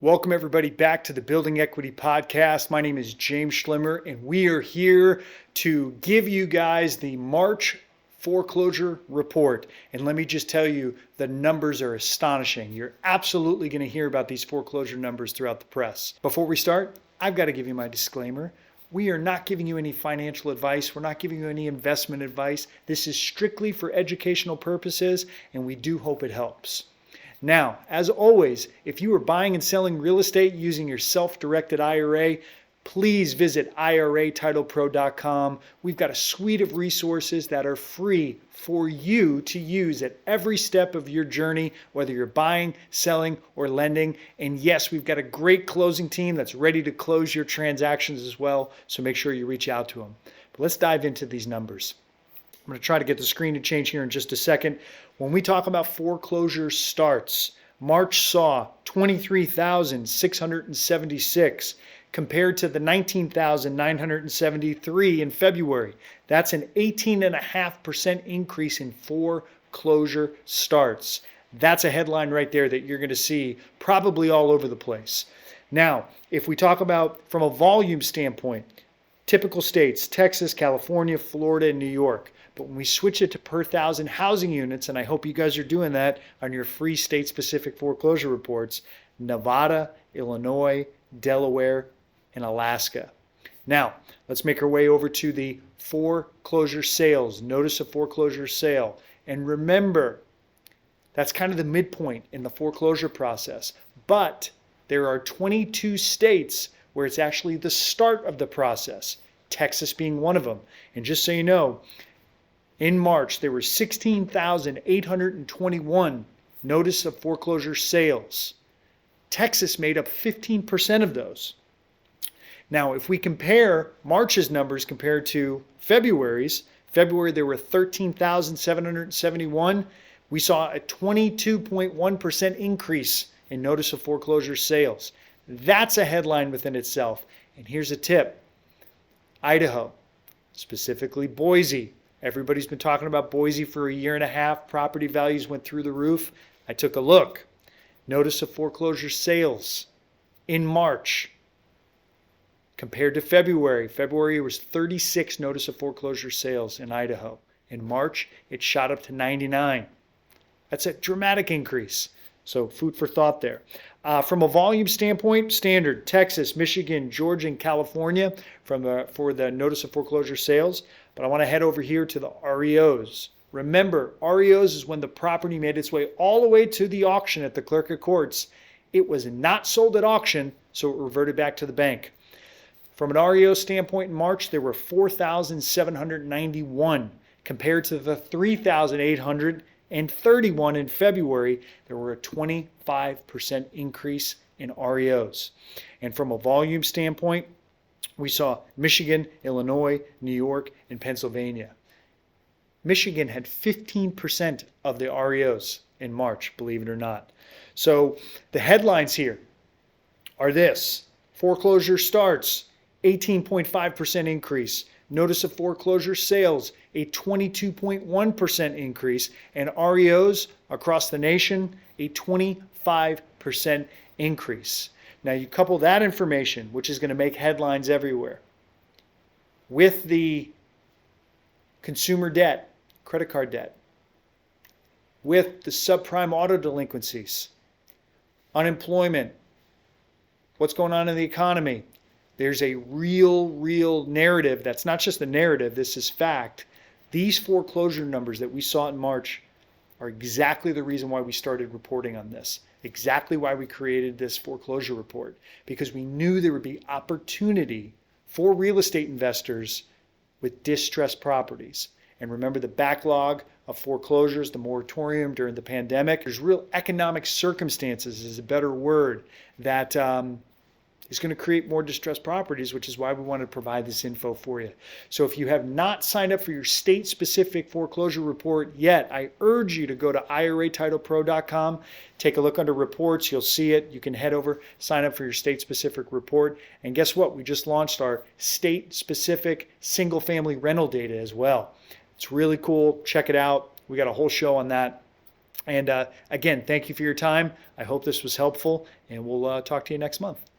Welcome everybody back to the Building Equity Podcast. My name is James Schlimmer and we are here to give you guys the March foreclosure report. And let me just tell you, the numbers are astonishing. You're absolutely going to hear about these foreclosure numbers throughout the press. Before we start, I've got to give you my disclaimer. We are not giving you any financial advice. We're not giving you any investment advice. This is strictly for educational purposes and we do hope it helps. Now, as always, if you are buying and selling real estate using your self-directed IRA, please visit IRATitlePro.com. We've got a suite of resources that are free for you to use at every step of your journey, whether you're buying, selling, or lending. And yes, we've got a great closing team that's ready to close your transactions as well, so make sure you reach out to them. But let's dive into these numbers. I'm going to try to get the screen to change here in just a second. When we talk about foreclosure starts, March saw 23,676 compared to the 19,973 in February. That's an 18.5% increase in foreclosure starts. That's a headline right there that you're going to see probably all over the place. Now, if we talk about from a volume standpoint, typical states, Texas, California, Florida, and New York. But when we switch it to per thousand housing units, and I hope you guys are doing that on your free state-specific foreclosure reports, Nevada, Illinois, Delaware, and Alaska. Now, let's make our way over to the foreclosure sales, notice of foreclosure sale. And remember, that's kind of the midpoint in the foreclosure process. But there are 22 states where it's actually the start of the process, Texas being one of them. And just so you know, in March, there were 16,821 notice of foreclosure sales. Texas made up 15% of those. Now, if we compare March's numbers compared to February's, February there were 13,771. We saw a 22.1% increase in notice of foreclosure sales. That's a headline within itself. And here's a tip. Idaho, specifically Boise. Everybody's been talking about Boise for a year and a half. Property values went through the roof. I took a look. Notice of foreclosure sales in March compared to February. February was 36 notice of foreclosure sales in Idaho. In March, it shot up to 99. That's a dramatic increase. So food for thought there. From a volume standpoint, standard Texas, Michigan, Georgia, and California for the notice of foreclosure sales. But I want to head over here to the REOs. Remember, REOs is when the property made its way all the way to the auction at the clerk of courts. It was not sold at auction, so it reverted back to the bank. From an REO standpoint in March, there were 4,791 compared to the 3,831 in February. There were a 25% increase in REOs. And from a volume standpoint, we saw Michigan, Illinois, New York, and Pennsylvania. Michigan had 15% of the REOs in March, believe it or not. So the headlines here are this. Foreclosure starts, 18.5% increase. Notice of foreclosure sales, a 22.1% increase. And REOs across the nation, a 25% increase. Now you couple that information, which is going to make headlines everywhere, with the consumer debt, credit card debt, with the subprime auto delinquencies, unemployment, what's going on in the economy. There's a real narrative. That's not just a narrative, this is fact. These foreclosure numbers that we saw in March are exactly the reason why we started reporting on this. Exactly why we created this foreclosure report, because we knew there would be opportunity for real estate investors with distressed properties. And remember the backlog of foreclosures, the moratorium during the pandemic. There's real economic circumstances is a better word that is going to create more distressed properties, which is why we want to provide this info for you. So if you have not signed up for your state-specific foreclosure report yet, I urge you to go to IRATitlePro.com, take a look under reports, you'll see it. You can head over, sign up for your state-specific report. And guess what? We just launched our state-specific single-family rental data as well. It's really cool. Check it out. We got a whole show on that. And again, thank you for your time. I hope this was helpful, and we'll talk to you next month.